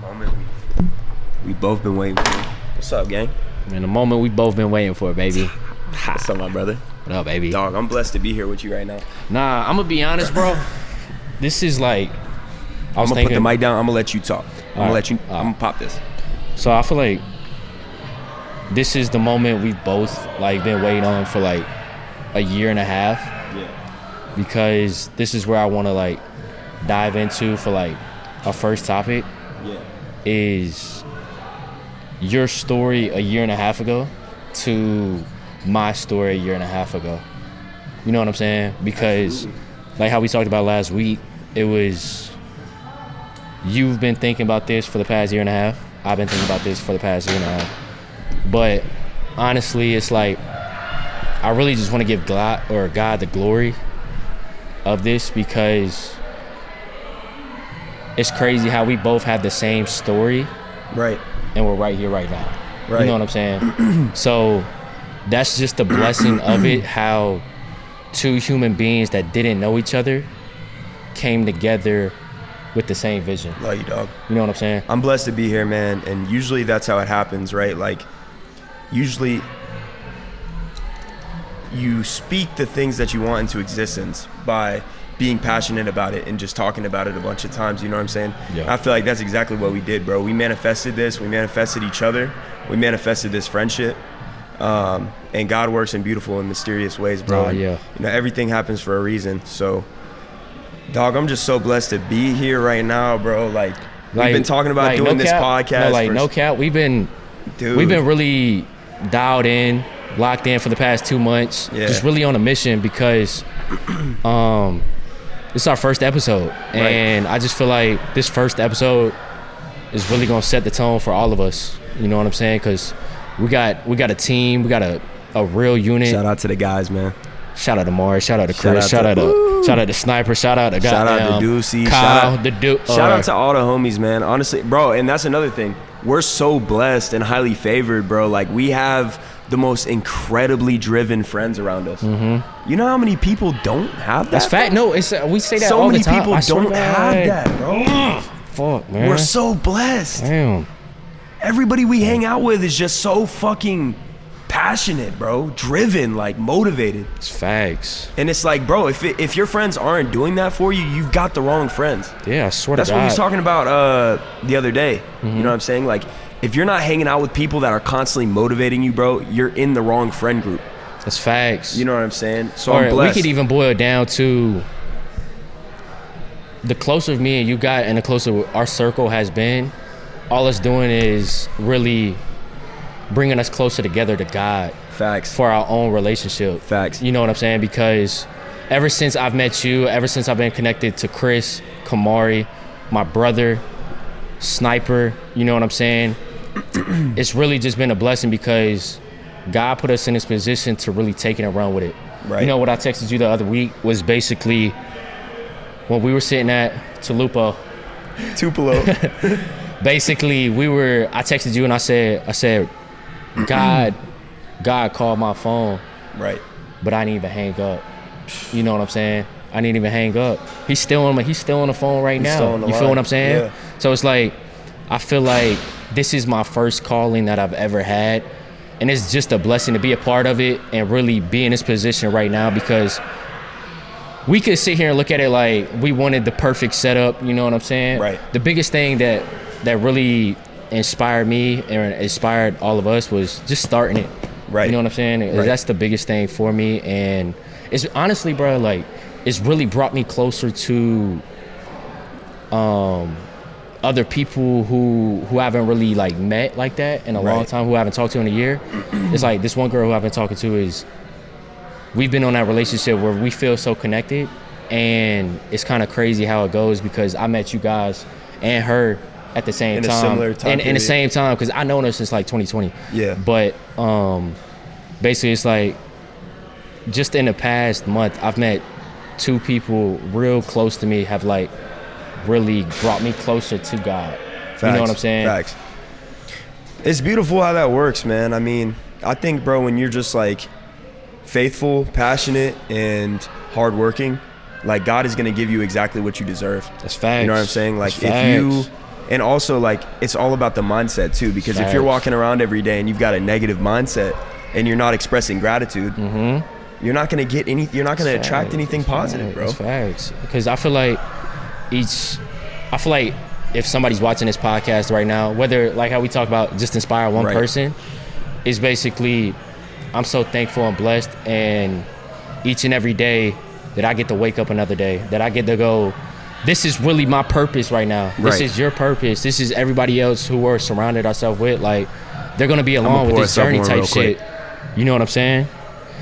Moment we both been waiting for. What's up, gang? Man, the moment we both been waiting for, baby. What's up, my brother? What up, baby? Dog, I'm blessed to be here with you right now. Nah, I'm gonna be honest, bro. This is like, I'm gonna put the mic down. I'm gonna let you talk. I'm gonna pop this. So I feel like this is the moment we've both like been waiting on for like a year and a half. Yeah. Because this is where I want to like dive into for like our first topic. Yeah. Is your story a year and a half ago to my story a year and a half ago. You know what I'm saying? Because like how we talked about last week, it was you've been thinking about this for the past year and a half. I've been thinking about this for the past year and a half. But honestly, it's like I really just want to give God the glory of this, because it's crazy how we both have the same story. Right. And we're right here right now. Right. You know what I'm saying? So that's just the blessing of it, how two human beings that didn't know each other came together with the same vision. Love you, dog. You know what I'm saying? I'm blessed to be here, man. And usually that's how it happens, right? Like, usually you speak the things that you want into existence by being passionate about it and just talking about it a bunch of times. You know what I'm saying? Yeah. I feel like that's exactly what we did, bro. We manifested this. We manifested each other. We manifested this friendship. And God works in beautiful and mysterious ways, bro. Yeah. You know, everything happens for a reason. So, dog, I'm just so blessed to be here right now, bro. Like we've been talking about doing this podcast. No cap. We've been really dialed in, locked in for the past 2 months. Yeah. Just really on a mission, because it's our first episode. Right. And I just feel like this first episode is really gonna set the tone for all of us. You know what I'm saying? Because we got a team, we got a real unit. Shout out to the guys, man. Shout out to Mari, shout out to Chris, shout out to Sniper, shout out to Deucey, Kyle, shout out to all the homies, man. Honestly, bro, and that's another thing. We're so blessed and highly favored, bro. Like, we have the most incredibly driven friends around us. Mm-hmm. You know how many people don't have that? That's fact. No, it's we say that all the time. So many people don't have that, bro. Fuck, man. We're so blessed. Damn. Everybody we hang out with is just so fucking passionate, bro. Driven, like motivated. It's facts. And it's like, bro, if your friends aren't doing that for you, you've got the wrong friends. Yeah, I swear to God. That's what we was talking about the other day. Mm-hmm. You know what I'm saying? Like, if you're not hanging out with people that are constantly motivating you, bro, you're in the wrong friend group. That's facts. You know what I'm saying? So I'm blessed. We could even boil it down to the closer me and you got, and the closer our circle has been, all it's doing is really bringing us closer together to God. Facts. For our own relationship. Facts. You know what I'm saying? Because ever since I've met you, ever since I've been connected to Chris, Kamari, my brother, Sniper, you know what I'm saying? It's really just been a blessing, because God put us in this position to really take it and run with it. Right. You know what I texted you the other week was basically when we were sitting at Tupelo. Basically, I texted you and I said, God called my phone. Right. But I didn't even hang up. You know what I'm saying? I didn't even hang up. He's still on the phone right now. You feel what I'm saying? Yeah. So it's like, I feel like this is my first calling that I've ever had. And it's just a blessing to be a part of it and really be in this position right now, because we could sit here and look at it like we wanted the perfect setup, you know what I'm saying? Right. The biggest thing that really inspired me and inspired all of us was just starting it. Right. You know what I'm saying? Right. That's the biggest thing for me. And it's honestly, bro, like, it's really brought me closer to other people who haven't really like met like that in a long time, who I haven't talked to in a year. It's like this one girl who I've been talking to we've been on that relationship where we feel so connected, and it's kind of crazy how it goes, because I met you guys and her at the same time. In a similar time in the same time, because I known her since like 2020. Yeah. But basically it's like just in the past month, I've met two people real close to me, have like really brought me closer to God. Facts. You know what I'm saying? Facts. It's beautiful how that works, man. I mean, I think, bro, when you're just like faithful, passionate, and hardworking, like God is going to give you exactly what you deserve. That's facts. You know what I'm saying? Like That's if you, facts. and also like it's all about the mindset too, because if you're Facts. walking around every day and you've got a negative mindset and you're not expressing gratitude, you're not going to get any, you're not going to attract anything positive, bro. That's facts. Because I feel like if somebody's watching this podcast right now, whether like how we talk about just inspire one person, is basically I'm so thankful and blessed, and each and every day that I get to wake up another day, that I get to go, this is really my purpose right now. This is your purpose. This is everybody else who we're surrounded ourselves with. Like, they're gonna be along with this journey type shit. You know what I'm saying?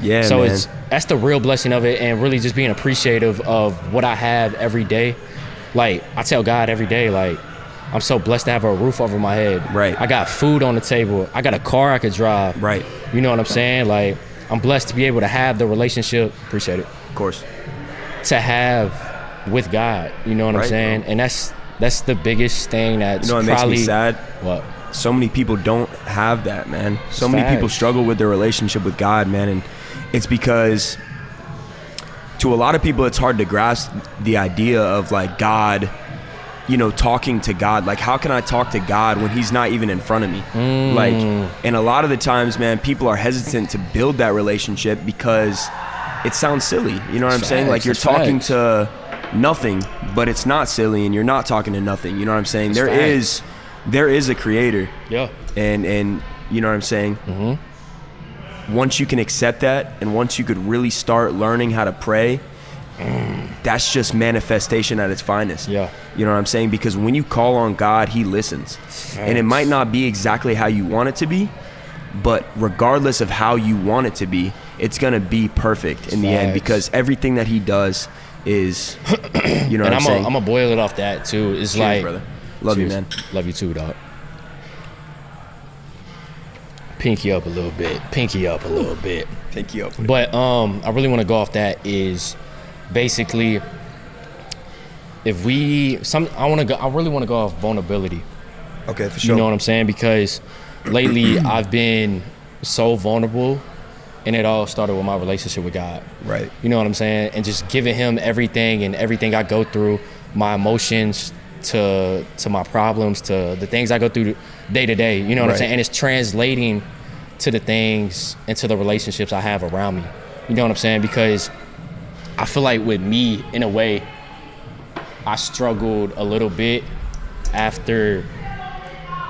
Yeah, so man. That's the real blessing of it, and really just being appreciative of what I have every day. Like, I tell God every day, like, I'm so blessed to have a roof over my head. Right. I got food on the table. I got a car I could drive. Right. You know what I'm saying? Like, I'm blessed to be able to have the relationship, appreciate it, Of course. to have with God. You know what I'm saying? Bro. And that's the biggest thing that's You know what probably... makes me sad? What? So many people don't have that, man. So many people struggle with their relationship with God, man. And it's because to a lot of people, it's hard to grasp the idea of like God, you know, talking to God. Like, how can I talk to God when he's not even in front of me? Like, and a lot of the times, man, people are hesitant to build that relationship because it sounds silly. You know what I'm saying? Like, you're talking to nothing, but it's not silly, and you're not talking to nothing. You know what I'm saying? There is a creator. Yeah. And you know what I'm saying? Once you can accept that, and once you could really start learning how to pray, that's just manifestation at its finest. Yeah. You know what I'm saying? Because when you call on God, he listens. And it might not be exactly how you want it to be, but regardless of how you want it to be, it's going to be perfect in the end, because everything that he does is, you know what I'm saying? I'm going to boil it off that too. It's Cheers, like, brother. Love you, man. Love you too, dog. Pinky up a little bit. Pinky up a little bit. Pinky up. But I really want to go off that is basically I really want to go off vulnerability. Okay, for sure. You know what I'm saying? Because lately I've been so vulnerable, and it all started with my relationship with God. Right. You know what I'm saying? And just giving him everything and everything I go through, my emotions to my problems, to the things I go through day to day. You know what I'm saying? And it's translating to the things and to the relationships I have around me. You know what I'm saying? Because I feel like with me, in a way, I struggled a little bit after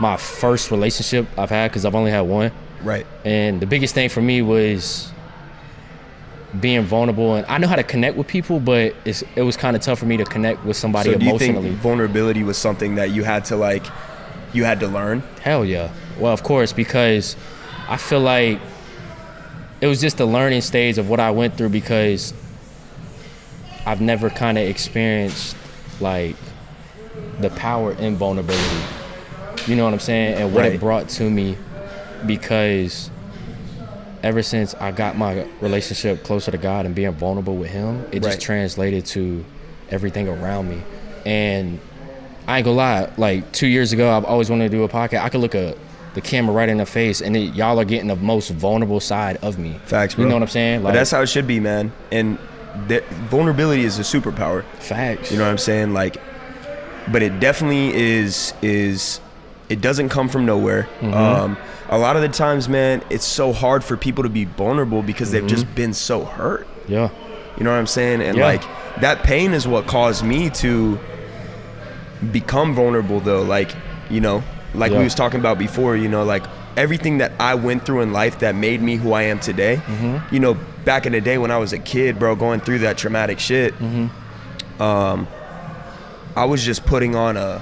my first relationship I've had, because I've only had one. Right. And the biggest thing for me was being vulnerable, and I know how to connect with people, but it was kind of tough for me to connect with somebody emotionally. So do you think vulnerability was something that you had to learn? Hell yeah. Well, of course, because I feel like it was just a learning stage of what I went through, because I've never kind of experienced like the power in vulnerability. You know what I'm saying? And what it brought to me, because ever since I got my relationship closer to God and being vulnerable with him, it just translated to everything around me. And I ain't gonna lie, like 2 years ago, I've always wanted to do a podcast. I could look at the camera right in the face, and y'all are getting the most vulnerable side of me. Facts, bro. You know what I'm saying? Like, but that's how it should be, man. And vulnerability is a superpower. Facts. You know what I'm saying? Like, but it definitely is it doesn't come from nowhere. A lot of the times, man, it's so hard for people to be vulnerable because they've just been so hurt. Yeah. You know what I'm saying? And like, that pain is what caused me to become vulnerable, though. Like, you know, like we was talking about before, you know, like everything that I went through in life that made me who I am today, you know, back in the day when I was a kid, bro, going through that traumatic shit, I was just putting on a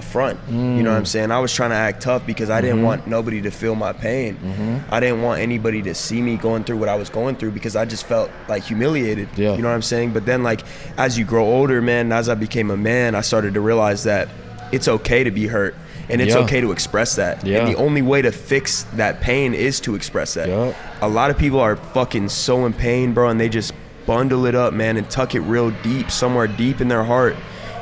front. You know what I'm saying? I was trying to act tough because I didn't want nobody to feel my pain. I didn't want anybody to see me going through what I was going through, because I just felt like humiliated. You know what I'm saying? But then, like, as you grow older, man, as I became a man, I started to realize that it's okay to be hurt, and it's okay to express that. And the only way to fix that pain is to express that. A lot of people are fucking so in pain, bro, and they just bundle it up, man, and tuck it real deep, somewhere deep in their heart.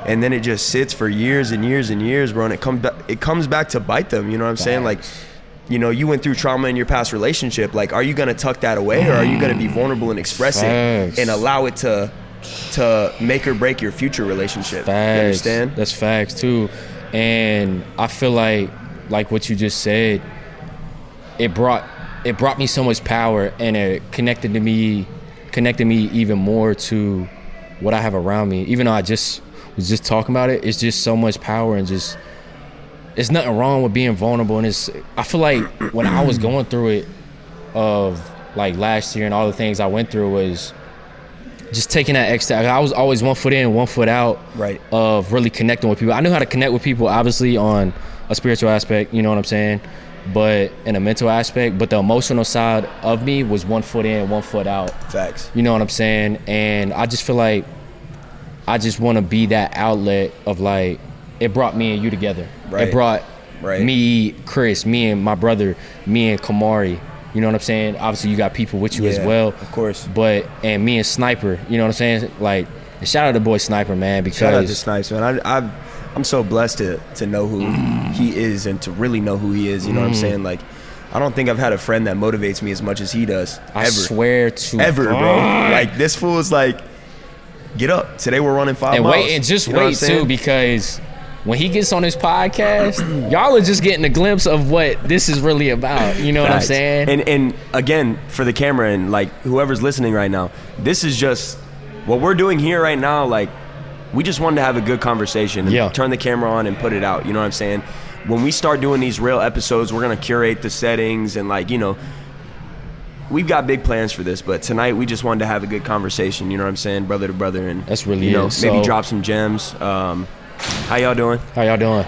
And then it just sits for years and years and years, bro, and it comes back to bite them. You know what I'm saying? Like, you know, you went through trauma in your past relationship. Like, are you gonna tuck that away, or are you gonna be vulnerable and express it and allow it to to make or break your future relationship. Facts. You understand? That's facts too. And I feel like what you just said, it brought me so much power, and it connected me even more to what I have around me. Even though I was just talking about it, it's just so much power, and just, it's nothing wrong with being vulnerable. And I feel like when I was going through it, of like last year and all the things I went through, was just taking that extra. I was always 1 foot in, 1 foot out, right, of really connecting with people. I knew how to connect with people, obviously, on a spiritual aspect, you know what I'm saying, but in a mental aspect. But the emotional side of me was 1 foot in, 1 foot out. Facts. You know what I'm saying? And I just feel like I just want to be that outlet of, like, it brought me and you together. Right. It brought right. me, Chris, me and my brother, me and Kamari. You know what I'm saying? Obviously, you got people with you as well. Of course. And me and Sniper, you know what I'm saying? Like, and shout out to boy Sniper, man, because... Shout out to Snipes, man. I'm so blessed to know who he is, and to really know who he is, you know what I'm saying? Like, I don't think I've had a friend that motivates me as much as he does. I swear to Ever, bro. Like, this fool is like, get up. Today we're running 5 miles. And just wait, too, because... when he gets on his podcast, y'all are just getting a glimpse of what this is really about. You know what I'm saying? And again, for the camera and like whoever's listening right now, this is just what we're doing here right now. Like, we just wanted to have a good conversation and turn the camera on and put it out. You know what I'm saying? When we start doing these real episodes, we're going to curate the settings and, like, you know, we've got big plans for this, but tonight we just wanted to have a good conversation. You know what I'm saying? Brother to brother. And that's really, you know, maybe drop some gems. How y'all doing? How y'all doing?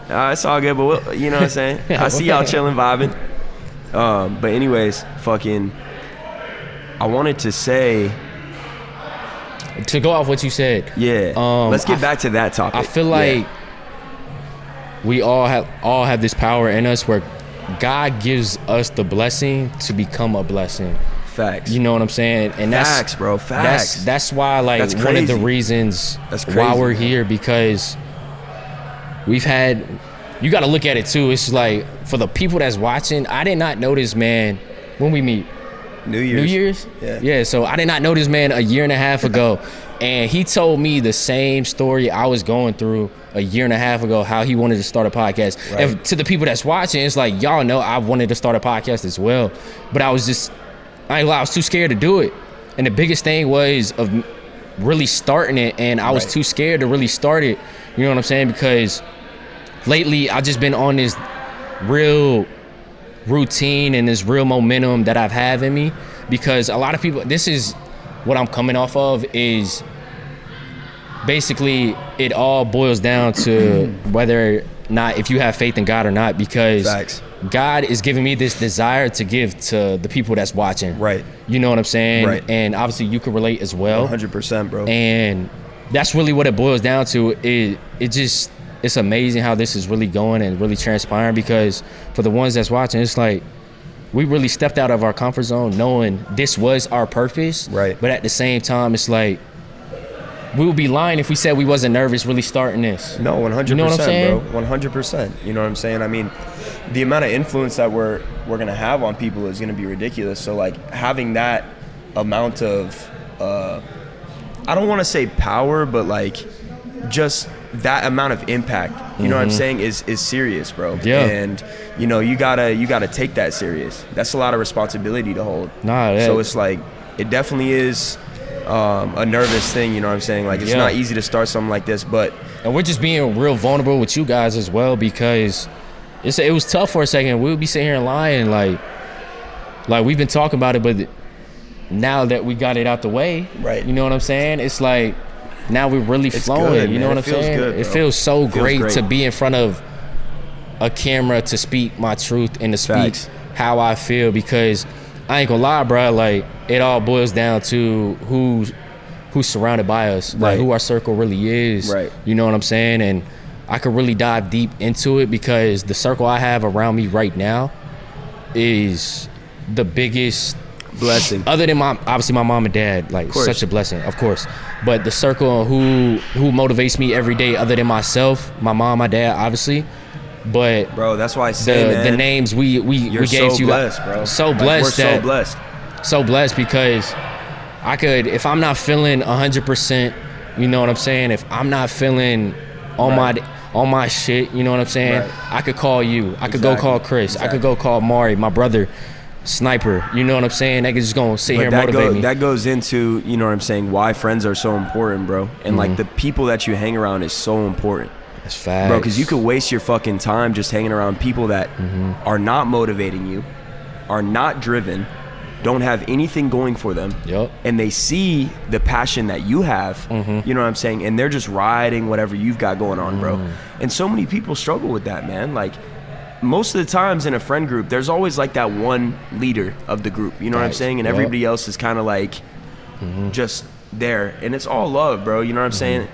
It's all good, but you know what I'm saying? I see y'all chilling, vibing. But anyways, I wanted to say... to go off what you said. Yeah. Let's get back to that topic. I feel like we all have this power in us where God gives us the blessing to become a blessing. Facts. You know what I'm saying? And facts, bro. Facts. That's why, like, one of the reasons why we're here, because we've had, you got to look at it too. It's like, for the people that's watching, I did not know this man when we meet. New Year's? Yeah. So I did not know this man a year and a half ago. And he told me the same story I was going through a year and a half ago, how he wanted to start a podcast. Right. And to the people that's watching, it's like, y'all know I wanted to start a podcast as well. But I was too scared to do it. And the biggest thing was of really starting it, and I was too scared to really start it. You know what I'm saying? Because lately I've just been on this real routine and this real momentum that I've had in me, because a lot of people, this is what I'm coming off of, is basically it all boils down to whether or not, if you have faith in God or not, because God is giving me this desire to give to the people that's watching. Right. You know what I'm saying? Right. And obviously you can relate as well. 100%, bro. And that's really what it boils down to. It's amazing how this is really going and really transpiring, because for the ones that's watching, it's like we really stepped out of our comfort zone knowing this was our purpose. Right. But at the same time, it's like we would be lying if we said we wasn't nervous really starting this. No, 100%, you know what I'm saying? Bro. 100%. You know what I'm saying? I mean, the amount of influence that we're gonna have on people is gonna be ridiculous. So, like, having that amount of I don't want to say power, but like just that amount of impact, you know what I'm saying, is serious, bro. Yeah. And you know, you gotta take that serious. That's a lot of responsibility to hold. So it's like, it definitely is a nervous thing, you know what I'm saying? Like, it's not easy to start something like this, but... And we're just being real vulnerable with you guys as well, because it was tough for a second. We would be sitting here lying, like we've been talking about it, but now that we got it out the way, right? You know what I'm saying? It's like, now we're really flowing, good, you know what I'm saying? Good, it feels so great to be in front of a camera, to speak my truth and to speak how I feel, because I ain't gonna lie, bro, like, it all boils down to who's surrounded by us, like who our circle really is, right? You know what I'm saying? And I could really dive deep into it, because the circle I have around me right now is the biggest blessing, other than obviously my mom and dad, like, such a blessing, of course. But the circle who motivates me every day, other than myself, my mom, my dad, obviously. But bro, that's why I say, the names we gave so you, blessed, bro. So blessed, we're so blessed, so blessed, because if I'm not feeling 100%, you know what I'm saying? If I'm not feeling on my shit, you know what I'm saying? Right. I could call you. I could go call Chris. I could go call Mari, my brother, Sniper. You know what I'm saying? They could just gonna sit here and motivate me. That goes into, you know what I'm saying, why friends are so important, bro. And like the people that you hang around is so important. That's facts. Bro, because you could waste your fucking time just hanging around people that are not motivating you, are not driven, don't have anything going for them. Yep. And they see the passion that you have, you know what I'm saying? And they're just riding whatever you've got going on, bro. And so many people struggle with that, man. Like, most of the times in a friend group, there's always like that one leader of the group, you know what I'm saying? And everybody else is kind of like just there. And it's all love, bro, you know what I'm saying?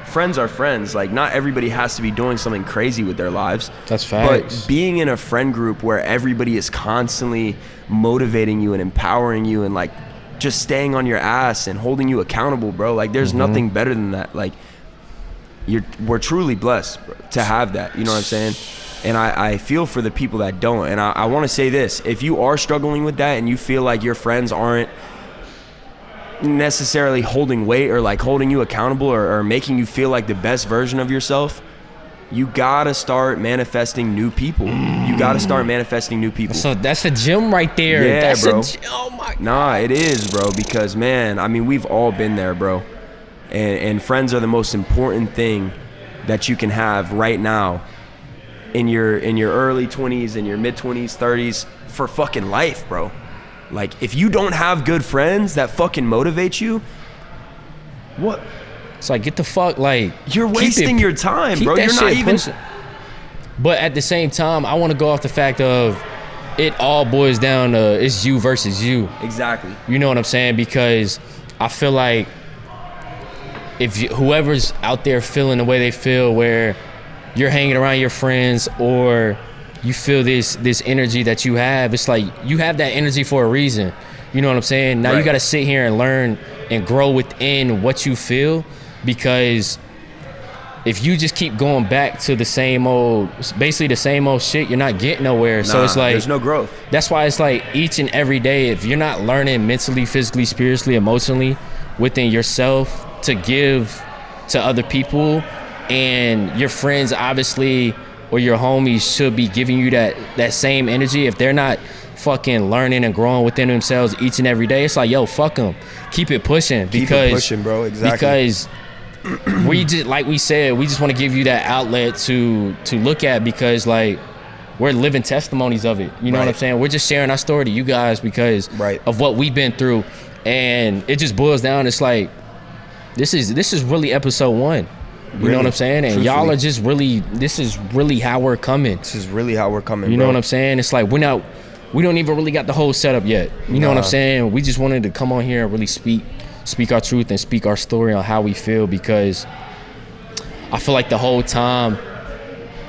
Friends are friends. Like, not everybody has to be doing something crazy with their lives. That's facts. But being in a friend group where everybody is constantly motivating you and empowering you and like just staying on your ass and holding you accountable, bro, like there's nothing better than that. Like, we're truly blessed, bro, to have that, you know what I'm saying? And I feel for the people that don't. And I want to say this: if you are struggling with that and you feel like your friends aren't necessarily holding weight or like holding you accountable or making you feel like the best version of yourself, you gotta start manifesting new people. You gotta start manifesting new people. So that's a gym right there. Yeah, that's bro. Oh my God. Nah, it is, bro, because man, I mean, we've all been there, bro. And friends are the most important thing that you can have right now in your early 20s, in your mid 20s, 30s, for fucking life, bro. Like, if you don't have good friends that fucking motivate you, what? It's like, get the fuck, like, you're wasting your time, bro. You're not even pushing. But at the same time, I want to go off the fact of it all boils down to it's you versus you. Exactly. You know what I'm saying? Because I feel like if whoever's out there feeling the way they feel, where you're hanging around your friends or you feel this energy that you have, it's like you have that energy for a reason. You know what I'm saying? Now you got to sit here and learn and grow within what you feel, because if you just keep going back to the same old, basically the same old shit, you're not getting nowhere. So it's like there's no growth. That's why it's like each and every day, if you're not learning mentally, physically, spiritually, emotionally within yourself to give to other people, and your friends obviously or your homies should be giving you that same energy. If they're not fucking learning and growing within themselves each and every day, it's like, yo, fuck them. Keep it pushing. Keep it pushing, bro. Exactly. Because we just, like we said, we just want to give you that outlet to look at, because like we're living testimonies of it. You know what I'm saying? We're just sharing our story to you guys because of what we've been through. And it just boils down. It's like, this is really episode 1. You know what I'm saying? And y'all are just really, this is really how we're coming. This is really how we're coming, You know what I'm saying? It's like we don't even really got the whole setup yet. You know what I'm saying? We just wanted to come on here and really speak our truth and speak our story on how we feel, because I feel like the whole time,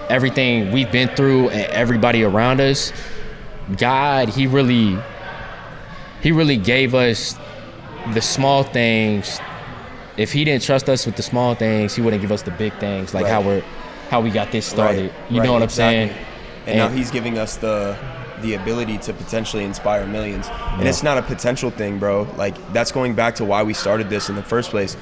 everything we've been through and everybody around us, God, he really gave us the small things. If he didn't trust us with the small things, he wouldn't give us the big things, like how we got this started. You know what I'm saying? And now he's giving us the ability to potentially inspire millions. And it's not a potential thing, bro. Like, that's going back to why we started this in the first place.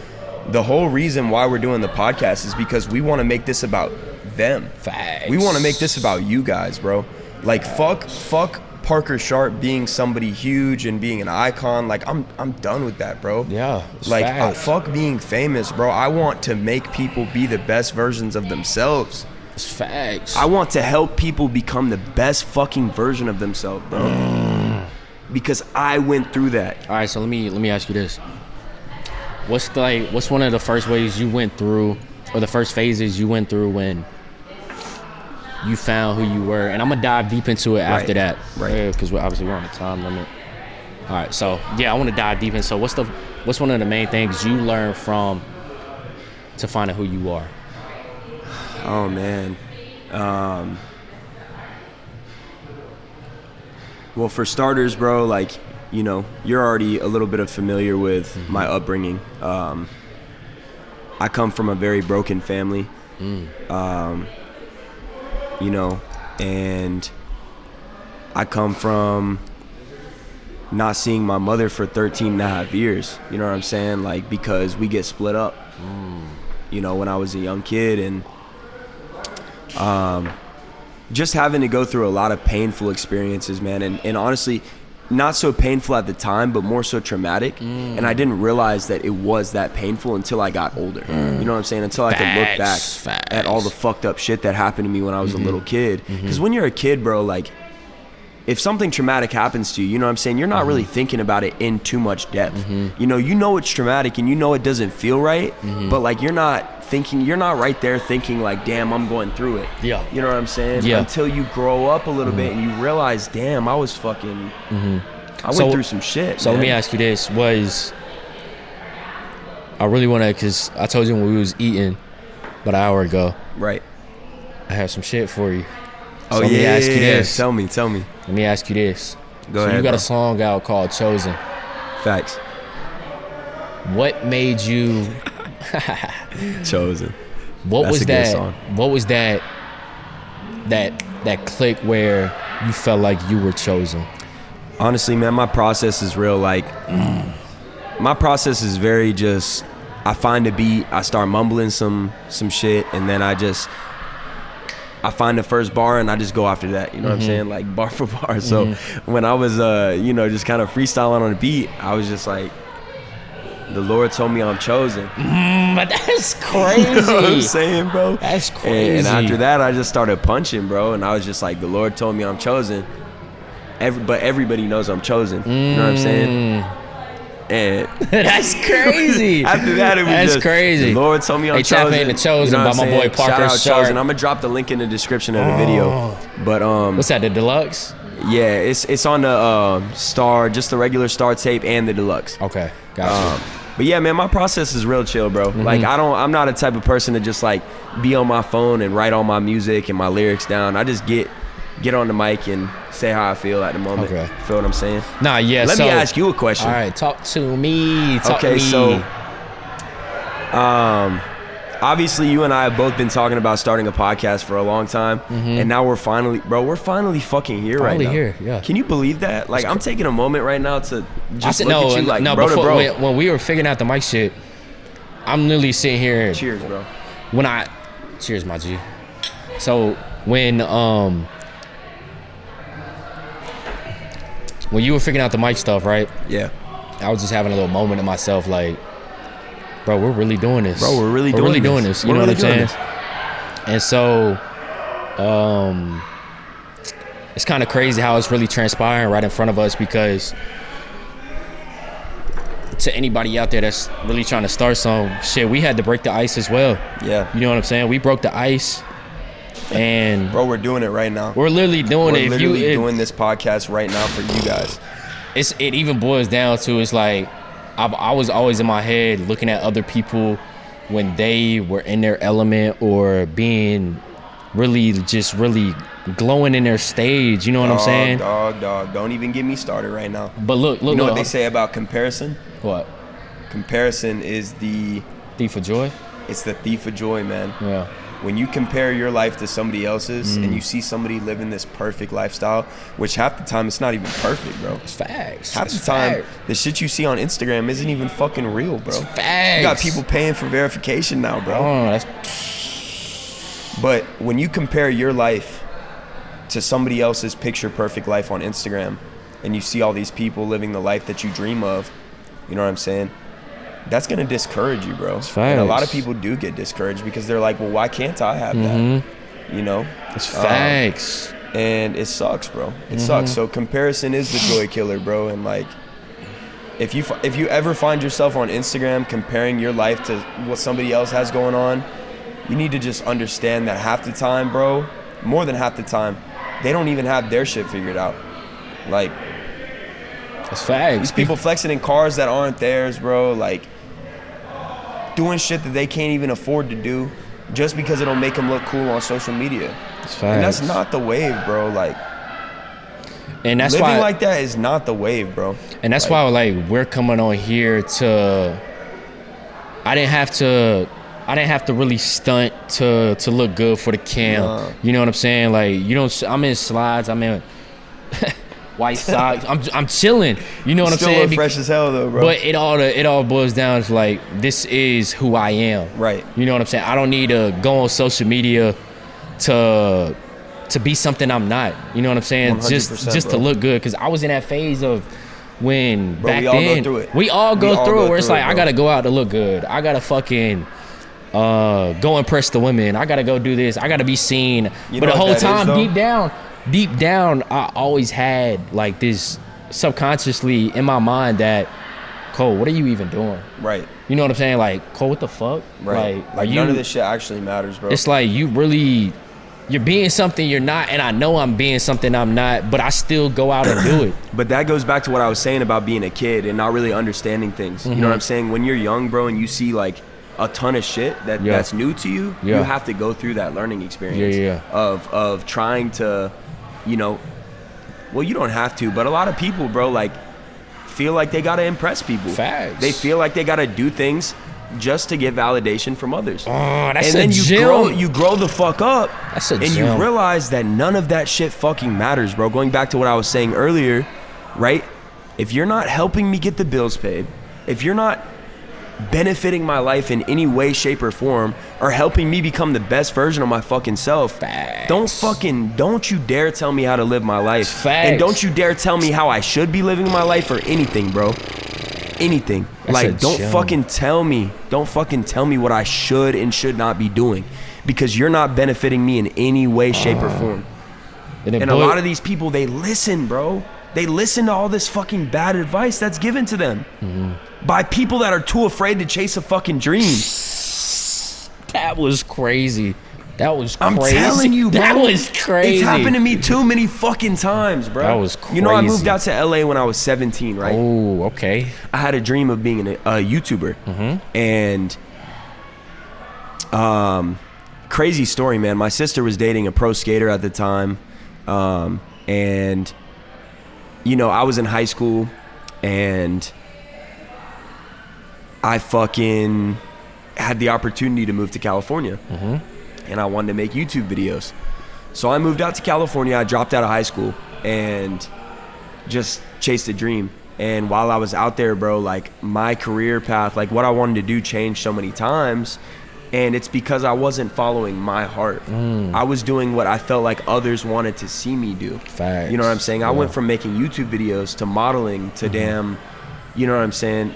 The whole reason why we're doing the podcast is because we want to make this about them. Facts. We want to make this about you guys, bro. Like, fuck Parker Sharp being somebody huge and being an icon. Like, I'm done with that, bro. Yeah. Like, fuck being famous, bro. I want to make people be the best versions of themselves. It's facts. I want to help people become the best fucking version of themselves, bro. Because I went through that. All right, so let me ask you this. What's one of the first ways you went through, or the first phases you went through when you found who you were? And I'm gonna dive deep into it after that, because we're on a time limit. All right, so yeah, I want to dive deep in. So what's one of the main things you learned to finding who you are? Oh man. Well, for starters, bro, like, you know, you're already a little bit familiar with my upbringing. I come from a very broken family. You know, and I come from not seeing my mother for 13 and a half years. You know what I'm saying? Like, because we get split up, you know, when I was a young kid. And just having to go through a lot of painful experiences, man. And honestly, not so painful at the time, but more so traumatic. And I didn't realize that it was that painful until I got older. You know what I'm saying? Until I could look back at all the fucked up shit that happened to me when I was a little kid. Because when you're a kid, bro, like, if something traumatic happens to you, you know what I'm saying? You're not really thinking about it in too much depth. You know it's traumatic and you know it doesn't feel right, but like you're not right there thinking like, damn, I'm going through it. Yeah. You know what I'm saying? Yeah. Until you grow up a little bit and you realize, damn, I was fucking, I went through some shit. So man. let me ask you this, I really want to, because I told you when we was eating about an hour ago. Right. I have some shit for you. So let me ask you this. Tell me. Let me ask you this. Go ahead, You got bro. a song out called Chosen. Facts. What made you Chosen. What That's was a good that? song. What was that click where you felt like you were chosen? Honestly, man, my process is real. Like, my process is very just, I find a beat, I start mumbling some shit, and then I find the first bar and I just go after that. You know what I'm saying? Like, bar for bar. So when I was, just kind of freestyling on the beat, I was just like, the Lord told me I'm chosen. But that's crazy. You know what I'm saying, bro? That's crazy. And after that, I just started punching, bro. And I was just like, the Lord told me I'm chosen. But everybody knows I'm chosen. You know what I'm saying? And that's crazy. after that, it was that's just, crazy. the Lord told me I'm chosen. Tap into Chosen You know what by I'm my boy saying? Parker Shout out Sharp. Chosen. I'm gonna drop the link in the description of the video. But What's that, the deluxe? yeah, it's on the Star, just the regular Star tape and the deluxe. Okay, gotcha. But yeah, man, my process is real chill, bro. Like, I'm not a type of person to just like be on my phone and write all my music and my lyrics down. I just get on the mic and say how I feel at the moment. Okay. Feel what I'm saying? Nah, yeah. Let me ask you a question. All right, talk to me. Okay, so obviously you and I have both been talking about starting a podcast for a long time, and now we're finally fucking here right now. Here, yeah. Can you believe that? Like, I'm taking a moment right now to just look no, at you like, no, bro to before, bro. when we were figuring out the mic shit, I'm literally sitting here. Cheers, bro. Cheers, my G. So when you were figuring out the mic stuff, right? Yeah. I was just having a little moment in myself, like, bro, we're really doing this. Bro, we're really doing this. You know We're what I'm really saying? And so, it's kind of crazy how it's really transpiring right in front of us, because to anybody out there that's really trying to start some shit, we had to break the ice as well. Yeah. You know what I'm saying? We broke the ice, and Bro, we're doing it right now. we're literally doing We're it. literally doing this podcast right now for you guys. It even boils down to, it's like, I was always in my head looking at other people when they were in their element or being really glowing in their stage. You know what I'm saying? Dog. Don't even get me started right now. But look. You know what they say about comparison? What? Comparison is the Thief of joy? It's the thief of joy, man. Yeah. When you compare your life to somebody else's and you see somebody living this perfect lifestyle, which half the time it's not even perfect, bro. It's facts. Half the time, the shit you see on Instagram isn't even fucking real, bro. It's facts. You got people paying for verification now, bro. Oh, that's... But when you compare your life to somebody else's picture perfect life on Instagram, and you see all these people living the life that you dream of, you know what I'm saying? That's gonna discourage you, bro. It's And a lot of facts. people do get discouraged because they're like, well, why can't I have that? You know? It's facts. And it sucks, bro. It sucks. So comparison is the joy killer, bro. And like, if you ever find yourself on Instagram comparing your life to what somebody else has going on, you need to just understand that half the time, bro, more than half the time, they don't even have their shit figured out. Like, It's facts. these people flexing in cars that aren't theirs, bro. Like, doing shit that they can't even afford to do just because it'll make them look cool on social media. It's facts. And that's not the wave, bro. Like, And that's living why, like that is not the wave, bro. and that's why, like, we're coming on here to. I didn't have to really stunt to look good for the cam. Nah. You know what I'm saying? Like, I'm in slides. white socks. I'm chilling. You know what I'm Still saying? look fresh as hell though, bro. But it all boils down to like, this is who I am. Right. You know what I'm saying? I don't need to go on social media to be something I'm not. You know what I'm saying? Just to look good. Because I was in that phase of when bro, back we all then go through it. we all go through it where it's like, bro. I gotta go out to look good. I gotta fucking go impress the women. I gotta go do this. I gotta be seen. You but know the what whole that time, is, deep down, I always had like this subconsciously in my mind that, Cole, what are you even doing? Right. You know what I'm saying? Like, Cole, what the fuck? Right. Like none of this shit actually matters, bro. It's like you're being something you're not, and I know I'm being something I'm not, but I still go out and do it. But that goes back to what I was saying about being a kid and not really understanding things. You know what I'm saying? When you're young, bro, and you see like a ton of shit that's new to you, you have to go through that learning experience of trying to, you know, well, you don't have to, but a lot of people, bro, like feel like they gotta impress people. Facts. They feel like they gotta do things just to get validation from others. Oh, that's and then gem. you grow the fuck up, That's a and gem. you realize that none of that shit fucking matters, bro. Going back to what I was saying earlier, right? If you're not helping me get the bills paid, if you're not benefiting my life in any way, shape, or form, or helping me become the best version of my fucking self, Facts. don't you dare tell me how to live my life. Facts. And don't you dare tell me how I should be living my life or anything, bro. Anything. That's like, don't gem. fucking tell me what I should and should not be doing, because you're not benefiting me in any way, shape, or form. And a lot of these people, they listen, bro. They listen to all this fucking bad advice that's given to them by people that are too afraid to chase a fucking dream. That was crazy. That was crazy. I'm telling you, bro. That was crazy. It's happened to me too many fucking times, bro. That was crazy. You know, I moved out to LA when I was 17, right? Oh, okay. I had a dream of being a YouTuber. And crazy story, man. My sister was dating a pro skater at the time. And, you know, I was in high school, and I fucking had the opportunity to move to California. And I wanted to make YouTube videos. So I moved out to California. I dropped out of high school and just chased a dream. And while I was out there, bro, like my career path, like what I wanted to do changed so many times. And it's because I wasn't following my heart. I was doing what I felt like others wanted to see me do. Facts. You know what I'm saying? I went from making YouTube videos to modeling to damn, you know what I'm saying,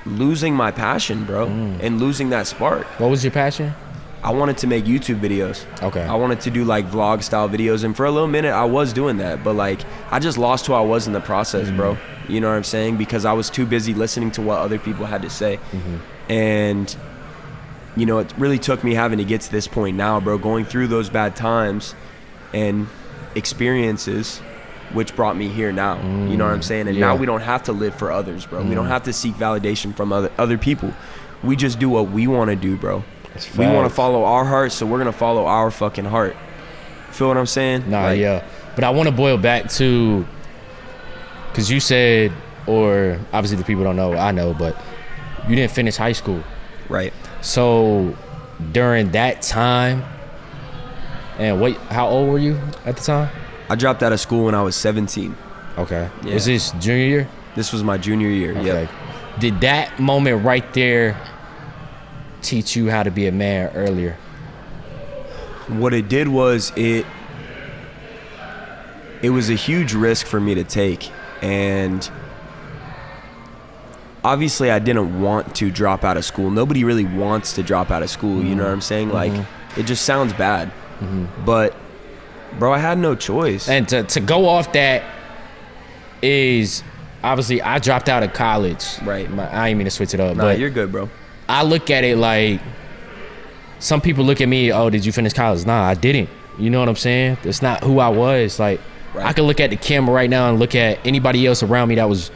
losing my passion, bro, and losing that spark. What was your passion? I wanted to make YouTube videos. Okay. I wanted to do like vlog style videos, and for a little minute I was doing that, but like I just lost who I was in the process, bro. You know what I'm saying? Because I was too busy listening to what other people had to say. And you know, it really took me having to get to this point now, bro, going through those bad times and experiences which brought me here now. You know what I'm saying? And now we don't have to live for others, bro. We don't have to seek validation from other people. We just do what we want to do, bro. We want to follow our heart, so we're gonna follow our fucking heart. Feel what I'm saying? Nah, like, yeah. But I want to boil back to, because you said, or obviously the people don't know, I know, but you didn't finish high school. Right. So during that time, and how old were you at the time? I dropped out of school when I was 17. Okay. Yeah. Was this junior year? This was my junior year. Okay. Yep. Did that moment right there teach you how to be a man earlier? What it did was it was a huge risk for me to take, and obviously I didn't want to drop out of school. Nobody really wants to drop out of school, you know what I'm saying? Like, it just sounds bad. But bro, I had no choice. And to go off that is, obviously I dropped out of college. Right. I ain't mean to switch it up. Nah, but you're good, bro. I look at it like, some people look at me, oh, did you finish college? Nah, I didn't. You know what I'm saying? That's not who I was. Like, I could look at the camera right now and look at anybody else around me that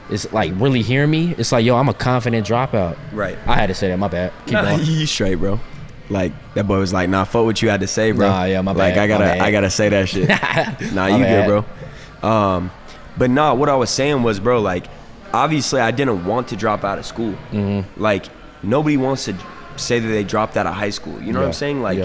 is like really hearing me. It's like, yo, I'm a confident dropout. Right. I had to say that. My bad. Keep going. You straight, bro. Like, that boy was like, nah, fuck what you had to say, bro. Nah, yeah, my like, bad. I gotta say that shit. Nah, you bad. good, bro. But nah, what I was saying was, bro, like, obviously I didn't want to drop out of school. Like, nobody wants to say that they dropped out of high school. You know what I'm saying? Like,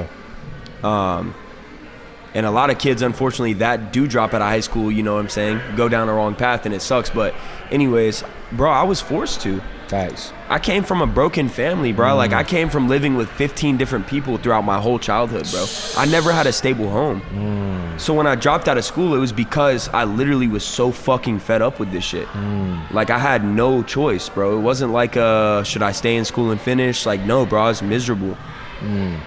And a lot of kids, unfortunately, that do drop out of high school, you know what I'm saying, go down the wrong path, and it sucks. But anyways, bro, I was forced to. Facts. I came from a broken family, bro. Like, I came from living with 15 different people throughout my whole childhood, bro. I never had a stable home. So when I dropped out of school, it was because I literally was so fucking fed up with this shit. Like, I had no choice, bro. It wasn't like, should I stay in school and finish? Like, no, bro, I was miserable.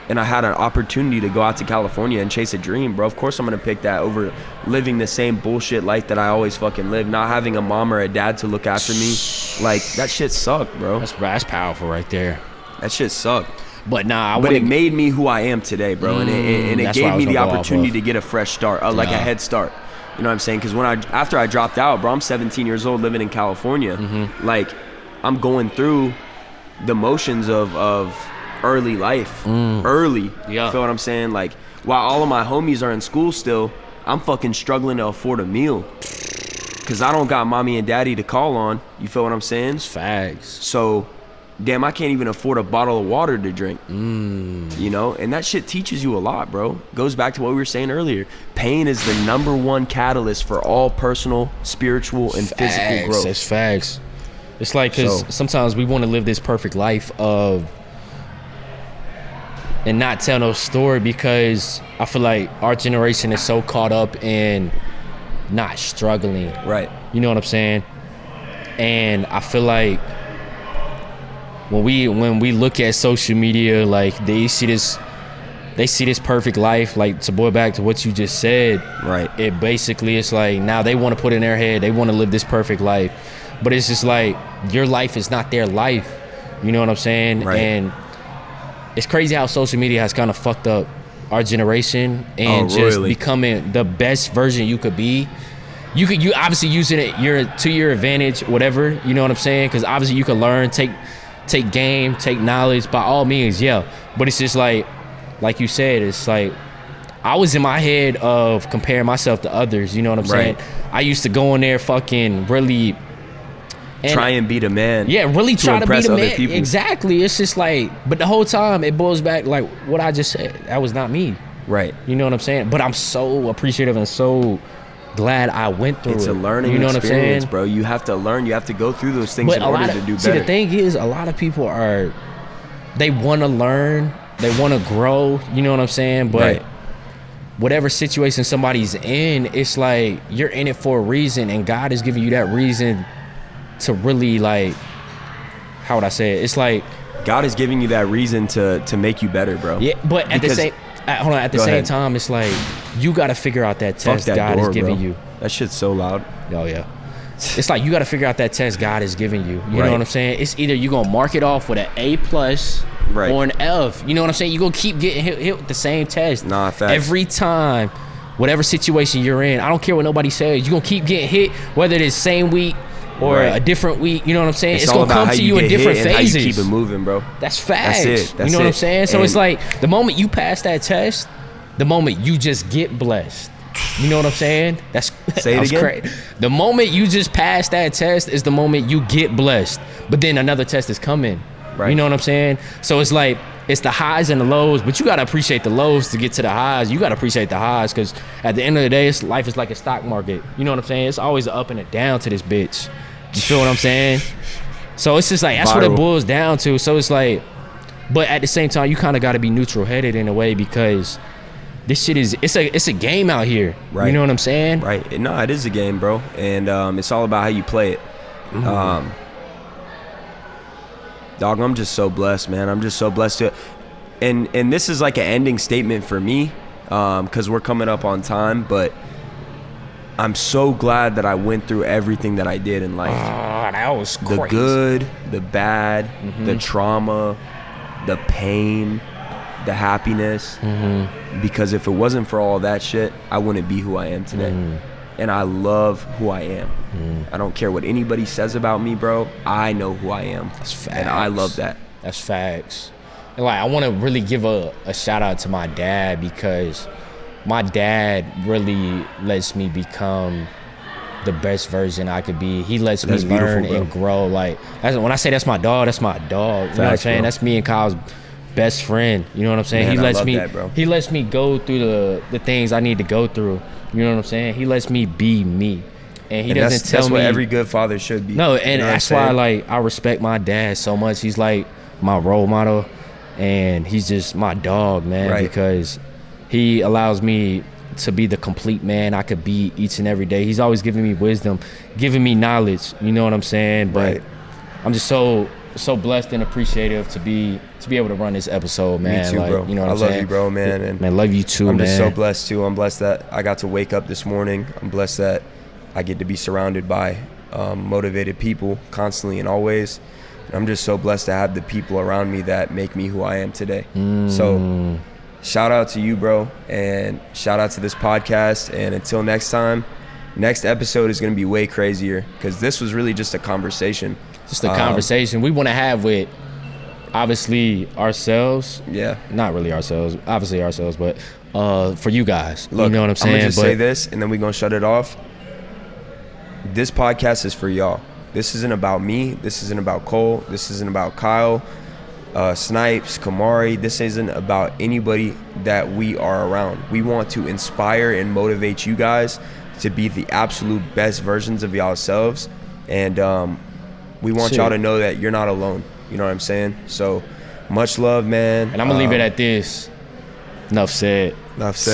And I had an opportunity to go out to California and chase a dream, bro. Of course I'm gonna pick that over living the same bullshit life that I always fucking lived, not having a mom or a dad to look after me. Like, that shit sucked, bro. That's powerful right there. That shit sucked. But nah, it made me who I am today, bro. And it gave me the opportunity to get a fresh start, like a head start. You know what I'm saying? Because after I dropped out, bro, I'm 17 years old living in California. Like, I'm going through the motions of early life. Early. Yeah. Feel what I'm saying? Like, while all of my homies are in school still, I'm fucking struggling to afford a meal. Because I don't got mommy and daddy to call on. You feel what I'm saying? It's facts. So, damn, I can't even afford a bottle of water to drink. You know? And that shit teaches you a lot, bro. Goes back to what we were saying earlier. Pain is the #1 catalyst for all personal, spiritual, and physical growth. It's facts. It's like, because sometimes we want to live this perfect life and not tell no story, because I feel like our generation is so caught up in not struggling. Right. You know what I'm saying? And I feel like when we look at social media, like they see this perfect life, like to boil back to what you just said. Right. It basically, it's like now they want to put in their head, they want to live this perfect life. But it's just like your life is not their life. You know what I'm saying? Right. And it's crazy how social media has kind of fucked up our generation and just becoming the best version you could be. You obviously using it to your advantage, whatever. You know what I'm saying? Because obviously you can learn, take game, take knowledge by all means, yeah. But it's just like you said, it's like I was in my head of comparing myself to others. You know what I'm saying? I used to go in there fucking really. Try and be the man. Yeah, really try to be the man. People. Exactly. It's just like, but the whole time it boils back like what I just said. That was not me. Right. You know what I'm saying? But I'm so appreciative and so glad I went through it. It's a learning you know experience, what I'm saying? Bro. You have to learn. You have to go through those things in order to do better. See, the thing is, a lot of people they want to learn, they want to grow. You know what I'm saying? But whatever situation somebody's in, it's like you're in it for a reason, and God is giving you that reason to really, like, how would I say it? It's like God is giving you that reason to make you better, bro. Yeah, but at the same time, it's like you got to figure out that test God is giving you. That shit's so loud. Oh yeah. It's like you got to figure out that test God is giving you. You know what I'm saying? It's either you gonna mark it off with an A+ or an F. You know what I'm saying? You gonna keep getting hit with the same test. Nah, facts. Every time, whatever situation you're in, I don't care what nobody says. You gonna keep getting hit, whether it's same week or a different week. You know what I'm saying? It's gonna come to you in different phases. How you keep it moving, bro. That's facts. That's it. You know what I'm saying? So it's like the moment you pass that test, the moment you just get blessed. You know what I'm saying? Say it again. The moment you just pass that test is the moment you get blessed. But then another test is coming. Right. You know what I'm saying? So it's like it's the highs and the lows, but you gotta appreciate the lows to get to the highs. You gotta appreciate the highs, because at the end of the day, life is like a stock market. You know what I'm saying? It's always an up and a down to this bitch. You feel what I'm saying? So it's just like that's what it boils down to. So it's like, but at the same time, you kind of got to be neutral headed in a way, because this shit is it's a game out here. Right. You know what I'm saying? Right. No, it is a game, bro, and it's all about how you play it. Dog, I'm just so blessed, man. I'm just so blessed to, and this is like an ending statement for me, because we're coming up on time, but I'm so glad that I went through everything that I did in life. That was crazy. The good, the bad, the trauma, the pain, the happiness. Because if it wasn't for all that shit, I wouldn't be who I am today. And I love who I am. I don't care what anybody says about me, bro. I know who I am. That's facts. And I love that. That's facts. And like, I want to really give a shout out to my dad, because my dad really lets me become the best version I could be. He lets me learn and grow. Like, when I say that's my dog, that's my dog. You know what I'm saying? Bro. That's me and Kyle's best friend. You know what I'm saying? Man, He lets I love me that, bro. he lets me go through the things I need to go through. You know what I'm saying? He lets me be me. And he doesn't tell that's me what every good father should be. No, and you know that's why like I respect my dad so much. He's like my role model, and he's just my dog, man, Right. because he allows me to be the complete man I could be each and every day. He's always giving me wisdom, giving me knowledge, you know what I'm saying? But Right. I'm just so blessed and appreciative to be able to run this episode, man. Me too, like, bro. You know what I I'm love saying? you, bro, man. And man, love you too, I'm man. just so blessed too. I'm blessed that I got to wake up this morning. I'm blessed that I get to be surrounded by motivated people constantly and always. And I'm just so blessed to have the people around me that make me who I am today. So shout out to you, bro, and shout out to this podcast. And until next time, next episode is going to be way crazier because this was really just a conversation. Just a conversation we want to have with obviously ourselves. Yeah. Not really ourselves, obviously ourselves, but for you guys. Look, you know what I'm saying? I'm going to just say this and then we're going to shut it off. This podcast is for y'all. This isn't about me. This isn't about Cole. This isn't about Kyle, Snipes, Kamari. This isn't about anybody that we are around. We want to inspire and motivate you guys to be the absolute best versions of yourselves. And we want y'all to know that you're not alone. You know what I'm saying? So much love, man. And I'm going to leave it at this. Enough said. Enough said.